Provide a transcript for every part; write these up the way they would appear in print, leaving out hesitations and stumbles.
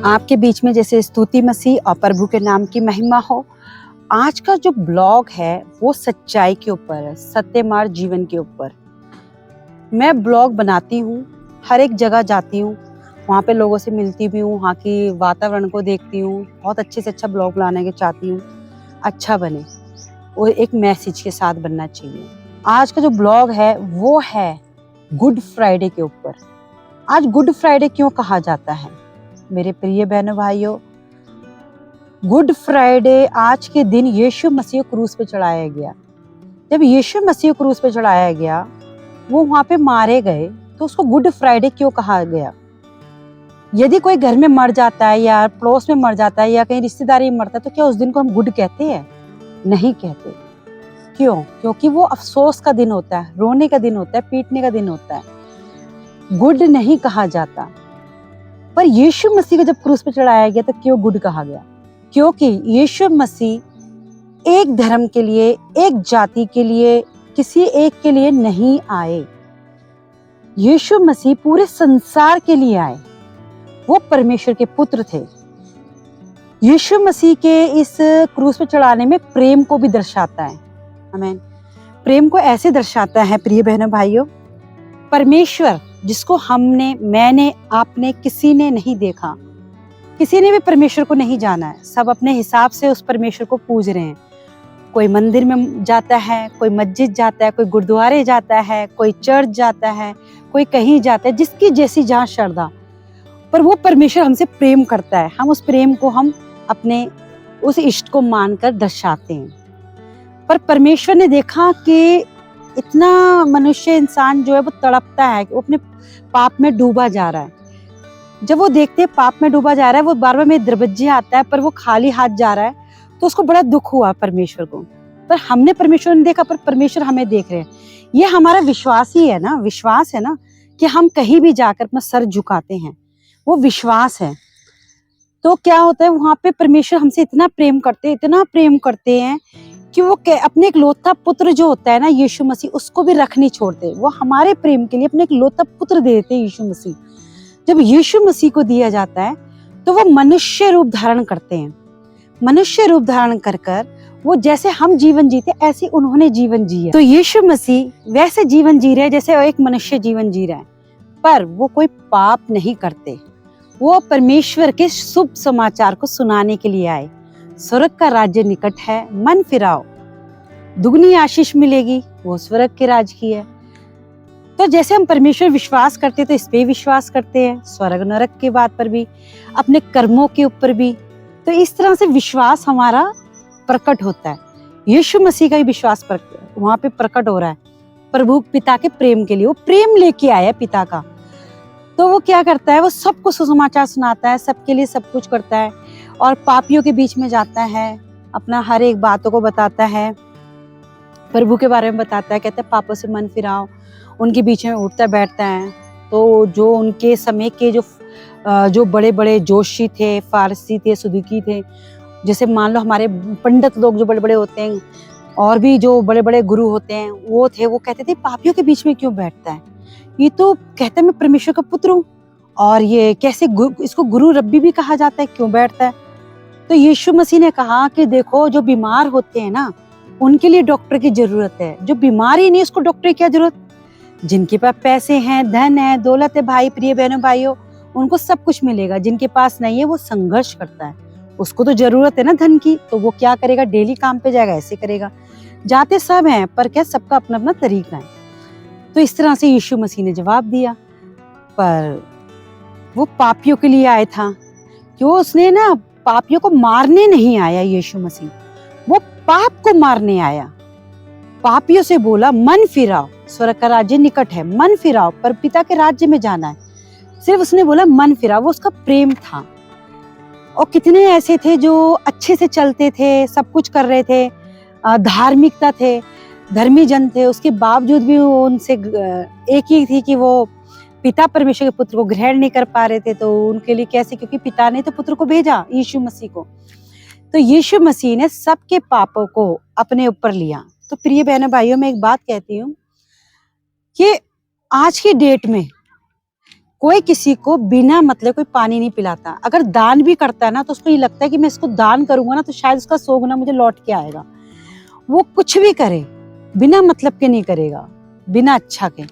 आपके बीच में जैसे स्तुति मसीह और प्रभु के नाम की महिमा हो। आज का जो ब्लॉग है वो सच्चाई के ऊपर है, सत्य मार्ग जीवन के ऊपर। मैं ब्लॉग बनाती हूँ, हर एक जगह जाती हूँ, वहाँ पे लोगों से मिलती भी हूँ, वहाँ की वातावरण को देखती हूँ। बहुत अच्छे से अच्छा ब्लॉग बनाने के चाहती हूँ, अच्छा बने और एक मैसेज के साथ बनना चाहिए। आज का जो ब्लॉग है वो है गुड फ्राइडे के ऊपर। आज गुड फ्राइडे क्यों कहा जाता है मेरे प्रिय बहनों भाइयों? गुड फ्राइडे आज के दिन यीशु मसीह क्रूस पे चढ़ाया गया। जब यीशु मसीह क्रूस पे चढ़ाया गया, वो वहां पे मारे गए, तो उसको गुड फ्राइडे क्यों कहा गया? यदि कोई घर में मर जाता है या पड़ोस में मर जाता है या कहीं रिश्तेदारी में मरता है, तो क्या उस दिन को हम गुड कहते हैं? नहीं कहते। क्यों? क्योंकि वो अफसोस का दिन होता है, रोने का दिन होता है, पीटने का दिन होता है। गुड नहीं कहा जाता। पर यीशु मसीह को जब क्रूस पे चढ़ाया गया तो क्यों गुड कहा गया? क्योंकि यीशु मसीह एक धर्म के लिए, एक जाति के लिए, किसी एक के लिए नहीं आए। यीशु मसीह पूरे संसार के लिए आए। वो परमेश्वर के पुत्र थे। यीशु मसीह के इस क्रूस पे चढ़ाने में प्रेम को भी दर्शाता है। आमीन। प्रेम को ऐसे दर्शाता है प्रिय बहनों भाइयों, परमेश्वर जिसको हमने, मैंने, आपने, किसी ने नहीं देखा, किसी ने भी परमेश्वर को नहीं जाना है। सब अपने हिसाब से उस परमेश्वर को पूज रहे हैं। कोई मंदिर में जाता है, कोई मस्जिद जाता है, कोई गुरुद्वारे जाता है, कोई चर्च जाता है, कोई कहीं जाता है, जिसकी जैसी जहाँ श्रद्धा। पर वो परमेश्वर हमसे प्रेम करता है। हम उस प्रेम को हम अपने उस इष्ट को मानकर दर्शाते हैं। पर परमेश्वर ने देखा कि इतना मनुष्य, इंसान जो है वो तड़पता है, वो अपने पाप में डूबा जा रहा है। जब वो देखते हैं पाप में डूबा जा रहा है, वो बार बार मेरे दरवाजे आता है पर वो खाली हाथ जा रहा है, तो उसको बड़ा दुख हुआ परमेश्वर को। पर हमने परमेश्वर ने देखा, पर परमेश्वर हमें देख रहे हैं। ये हमारा विश्वास ही है ना, विश्वास है ना कि हम कहीं भी जाकर अपना सर झुकाते हैं, वो विश्वास है। तो क्या होता है, वहां पे परमेश्वर हमसे इतना प्रेम करते हैं, इतना प्रेम करते हैं कि वो अपने एक लौता पुत्र जो होता है ना यीशु मसीह, उसको भी रख नहीं छोड़ते। वो हमारे प्रेम के लिए अपने एक लौता पुत्र दे देते हैं यीशु मसीह। जब यीशु मसीह को दिया जाता है तो वो मनुष्य रूप धारण करते हैं। मनुष्य रूप धारण कर कर वो जैसे हम जीवन जीते ऐसे उन्होंने जीवन जिया। तो यीशु मसीह वैसे जीवन जी रहे हैं जैसे एक मनुष्य जीवन जी रहा है, पर वो कोई पाप नहीं करते। वो परमेश्वर के शुभ समाचार को सुनाने के लिए आए। स्वर्ग का राज्य निकट है, मन फिराओ, दुगनी आशीष मिलेगी, वो स्वर्ग के राज की है। तो जैसे हम परमेश्वर विश्वास करते तो इस पे विश्वास करते हैं, स्वर्ग नरक की बात पर भी, अपने कर्मों के ऊपर भी। तो इस तरह से विश्वास हमारा प्रकट होता है। यीशु मसीह का ही विश्वास वहां पे प्रकट हो रहा है प्रभु पिता के प्रेम के लिए। वो प्रेम लेके आया पिता का। तो वो क्या करता है, वो सबको सुसमाचार सुनाता है, सबके लिए सब कुछ करता है और पापियों के बीच में जाता है, अपना हर एक बातों को बताता है, प्रभु के बारे में बताता है, कहता है पापों से मन फिराओ। उनके बीच में उठता बैठता है। तो जो उनके समय के जो बड़े बड़े जोशी थे, फारसी थे, सदूकी थे, जैसे मान लो हमारे पंडित लोग जो बड़े बड़े होते हैं और भी जो बड़े बड़े गुरु होते हैं, वो थे, वो कहते थे पापियों के बीच में क्यों बैठता है? ये तो कहता है मैं परमेश्वर का पुत्र हूँ, और ये कैसे इसको गुरु रब्बी भी कहा जाता है, क्यों बैठता है? तो यीशु मसीह ने कहा कि देखो, जो बीमार होते हैं ना, उनके लिए डॉक्टर की जरूरत है। जो बीमार ही नहीं, उसको डॉक्टर की क्या जरूरत? जिनके पास पैसे हैं, धन है, दौलत है, भाई प्रिय बहनों भाइयों, उनको सब कुछ मिलेगा। जिनके पास नहीं है वो संघर्ष करता है। उसको तो जरूरत है ना धन की, तो वो क्या करेगा? डेली काम पे जाएगा, ऐसे करेगा। जाते सब हैं, पर क्या सबका अपना अपना तरीका है। तो इस तरह से यीशु मसीह ने जवाब दिया। पर वो पापियों के लिए आया था। क्यों? उसने ना पापियों को मारने नहीं आया यीशु मसीह, वो पाप को मारने आया। पापियों से बोला मन फिराओ, स्वर्ग का राज्य निकट है, मन फिराओ, पर पिता के राज्य में जाना है। सिर्फ उसने बोला मन फिराओ, वो उसका प्रेम था। और कितने ऐसे थे जो अच्छे से चलते थे, सब कुछ कर रहे थे, धार्मिकता थे, धर्मी जन थे, उसके बावजूद भी उनसे एक ही थी कि वो पिता परमेश्वर के पुत्र को ग्रहण नहीं कर पा रहे थे। तो उनके लिए कैसे? क्योंकि पिता ने तो पुत्र को भेजा, यीशु मसीह को। तो यीशु मसीह ने सबके पापों को अपने ऊपर लिया। तो प्रिय बहनों भाइयों, मैं एक बात कहती हूँ कि आज की डेट में कोई किसी को बिना मतलब कोई पानी नहीं पिलाता। अगर दान भी करता है ना तो उसको ये लगता है कि मैं इसको दान करूंगा ना तो शायद उसका 100 गुना मुझे लौट के आएगा। वो कुछ भी करे बिना मतलब के नहीं करेगा, बिना अच्छा के।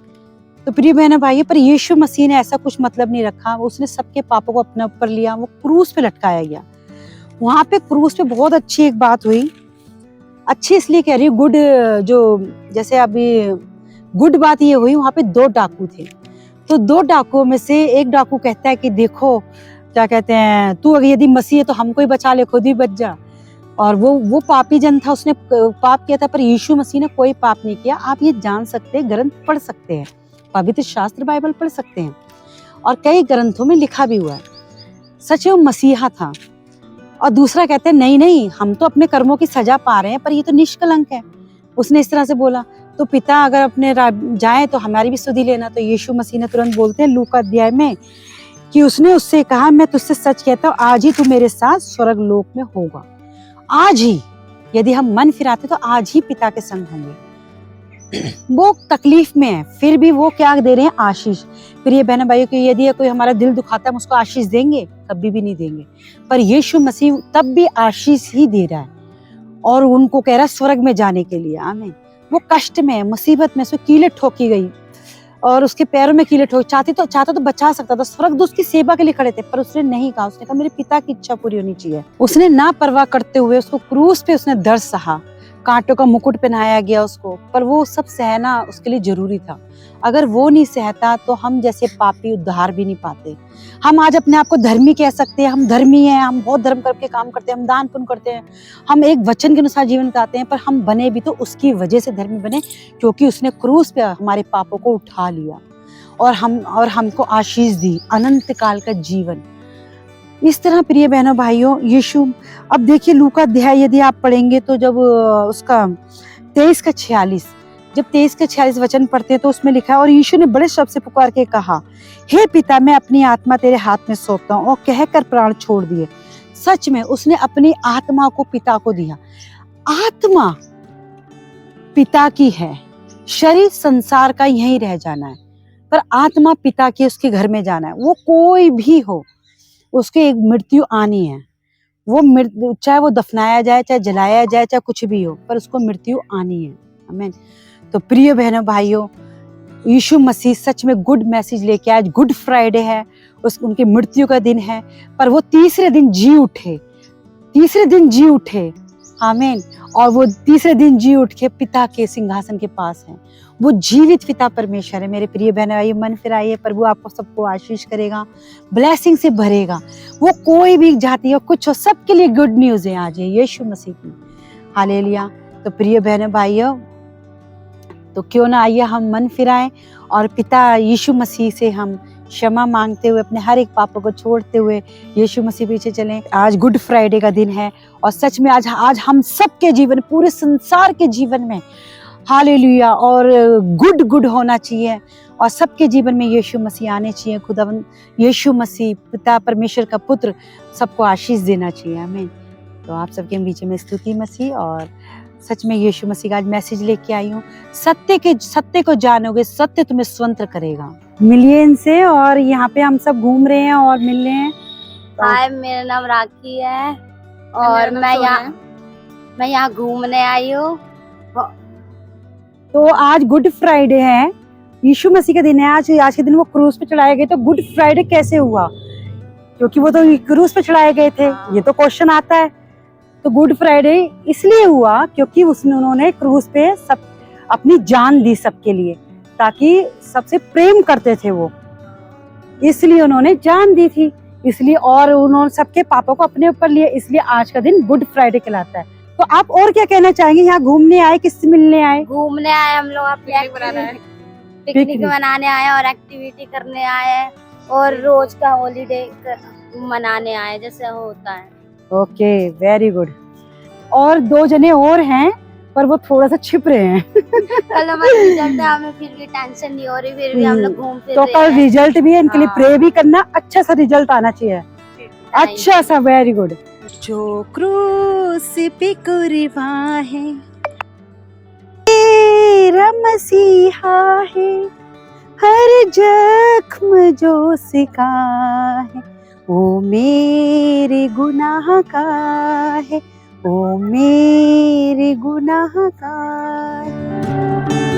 तो प्रिय बहनों भाइयों, पर यीशु मसीह ने ऐसा कुछ मतलब नहीं रखा। उसने सबके पापों को अपने ऊपर लिया, वो क्रूस पे लटकाया गया। वहां पे क्रूस पे बहुत अच्छी एक बात हुई, अच्छी इसलिए कह रही हूँ, गुड जो जैसे अभी गुड बात ये हुई, वहां पे 2 डाकू थे। तो 2 डाकुओं में से एक डाकू कहता है कि देखो क्या कहते हैं, तू अगर यदि मसीह है तो हमको ही बचा ले, खुद ही बच जा। और वो पापी जन था, उसने पाप किया था, पर यीशु मसीह ने कोई पाप नहीं किया। आप ये जान सकते हैं, ग्रंथ पढ़ सकते हैं, पवित्र शास्त्र बाइबल पढ़ सकते हैं, और कई ग्रंथों में लिखा भी हुआ है। सच है वो मसीहा था। और दूसरा कहते हैं नहीं नहीं, हम तो अपने कर्मों की सजा पा रहे हैं, पर ये तो निष्कलंक है। उसने इस तरह से बोला। तो पिता अगर अपने जाए तो हमारी भी सुधि लेना। तो यीशु मसीह ने तुरंत बोलते हैं लूका अध्याय में कि उसने उससे कहा, मैं तुझसे सच कहता हूँ, आज ही तू मेरे साथ स्वर्ग लोक में होगा। आज ही, यदि हम मन फिराते तो आज ही पिता के संग होंगे। वो तकलीफ में है, फिर भी वो क्या दे रहे हैं, आशीष। प्रिय बहनों भाइयों, कि यदि कोई हमारा दिल दुखाता है, हम उसको आशीष देंगे? कभी भी नहीं देंगे। पर यीशु मसीह तब भी आशीष ही दे रहा है, और उनको कह रहा है स्वर्ग में जाने के लिए। आमीन। वो कष्ट में, मुसीबत में, उसको कीलें ठोकी गई और उसके पैरों में कीलें ठोक, चाहता तो बचा सकता था, स्वर्गदूत की सेवा के लिए खड़े थे, पर उसने नहीं कहा। उसने कहा मेरे पिता की इच्छा पूरी होनी चाहिए। उसने ना परवाह करते हुए उसको क्रूस पे उसने दर्द सहा, कांटों का मुकुट पहनाया गया उसको, पर वो सब सहना उसके लिए जरूरी था। अगर वो नहीं सहता तो हम जैसे पापी उद्धार भी नहीं पाते। हम आज अपने आप को धर्मी कह सकते हैं, हम धर्मी हैं, हम बहुत धर्म करके काम करते हैं, हम दान पुण्य करते हैं, हम एक वचन के अनुसार जीवन बिताते हैं, पर हम बने भी तो उसकी वजह से धर्मी बने, क्योंकि उसने क्रूस पे हमारे पापों को उठा लिया और हमको आशीष दी, अनंत काल का जीवन। इस तरह प्रिय बहनों भाइयों, यीशु, अब देखिए लूका अध्याय यदि आप पढ़ेंगे तो जब उसका 23 का 46, जब 23 का 46 वचन पढ़ते हैं तो उसमें लिखा है, और यीशु ने बड़े शब्द से पुकार के कहा, हे पिता, मैं अपनी आत्मा तेरे हाथ में सौंपता हूँ, और कहकर प्राण छोड़ दिए। सच में उसने अपनी आत्मा को पिता को दिया। आत्मा पिता की है, शरीर संसार का यहीं रह जाना है, पर आत्मा पिता की, उसके घर में जाना है। वो कोई भी हो, उसके एक मृत्यु आनी है। वो मृत्यु, चाहे वो दफनाया जाए, चाहे जलाया जाए, चाहे कुछ भी हो, पर उसको मृत्यु आनी है। आमीन। तो प्रिय बहनों भाइयों, यीशु मसीह सच में गुड मैसेज लेके आज गुड फ्राइडे है, उनकी मृत्यु का दिन है, पर वो तीसरे दिन जी उठे, तीसरे दिन जी उठे। आमीन। और वो तीसरे दिन जी उठ के पिता के सिंहासन के पास है। वो जीवित पिता परमेश्वर है। मेरे प्रिय बहनों, आइए मन फिराइए, प्रभु आपको सबको आशीष करेगा, ब्लेसिंग से भरेगा। वो कोई भी जाति हो, कुछ हो, सबके लिए गुड न्यूज है आज ये यीशु मसीह की। हालेलुया। तो प्रिय बहनों भाइयों, तो क्यों ना आइए हम मन फिराएं और पिता यीशु मसीह से हम क्षमा मांगते हुए, अपने हर एक पापों को छोड़ते हुए यीशु मसीह पीछे चलें। आज गुड फ्राइडे का दिन है, और सच में आज हम सबके जीवन, पूरे संसार के जीवन में हालेलुया और गुड होना चाहिए, और सबके जीवन में यीशु मसीह आने चाहिए। खुदावंद यीशु मसीह, पिता परमेश्वर का पुत्र, सबको आशीष देना चाहिए। आमीन। तो आप सबके बीच में स्तुति मसीह, और सच में यीशु मसीह का आज मैसेज लेके आई हूँ। सत्य को जानोगे, सत्य तुम्हें स्वतंत्र करेगा। मिलिए इनसे, और यहाँ पे हम सब घूम रहे हैं और मिल रहे हैं। हाय, मेरा नाम राखी है, और मैं यहाँ घूमने आई हूँ। तो आज गुड फ्राइडे है, यीशु मसीह का दिन है। आज के दिन वो क्रूस पे चढ़ाए गए। तो गुड फ्राइडे कैसे हुआ? क्योंकि वो तो क्रूस पे चढ़ाए गए थे। ये तो क्वेश्चन आता है। तो गुड फ्राइडे इसलिए हुआ क्योंकि उन्होंने क्रूस पे सब अपनी जान दी सबके लिए, ताकि सबसे प्रेम करते थे वो, इसलिए उन्होंने जान दी थी, इसलिए, और उन्होंने सबके पापों को अपने ऊपर लिया, इसलिए आज का दिन गुड फ्राइडे कहलाता है। तो आप और क्या कहना चाहेंगे? यहाँ घूमने आए, किससे मिलने आए? घूमने आए हम लोग, पिकनिक मनाने आए और एक्टिविटी करने आए, और रोज का हॉलीडे मनाने आए जैसे होता है। Okay, very good. और 2 जने और हैं, पर वो थोड़ा सा छिप रहे हैं। कल हमारा रिजल्ट है, हमें फिर भी टेंशन नहीं हो रही, फिर भी हम लोग घूम फिर तो कल रिजल्ट भी है, इनके लिए प्रे भी करना, अच्छा सा रिजल्ट आना चाहिए, अच्छा सा, वेरी गुड। जो क्रूस पे कुर्बा है, तेरा मसीहा है, हर जख्म जो सिका है वो मेरे गुनाह का है, वो मेरे गुनाह का है।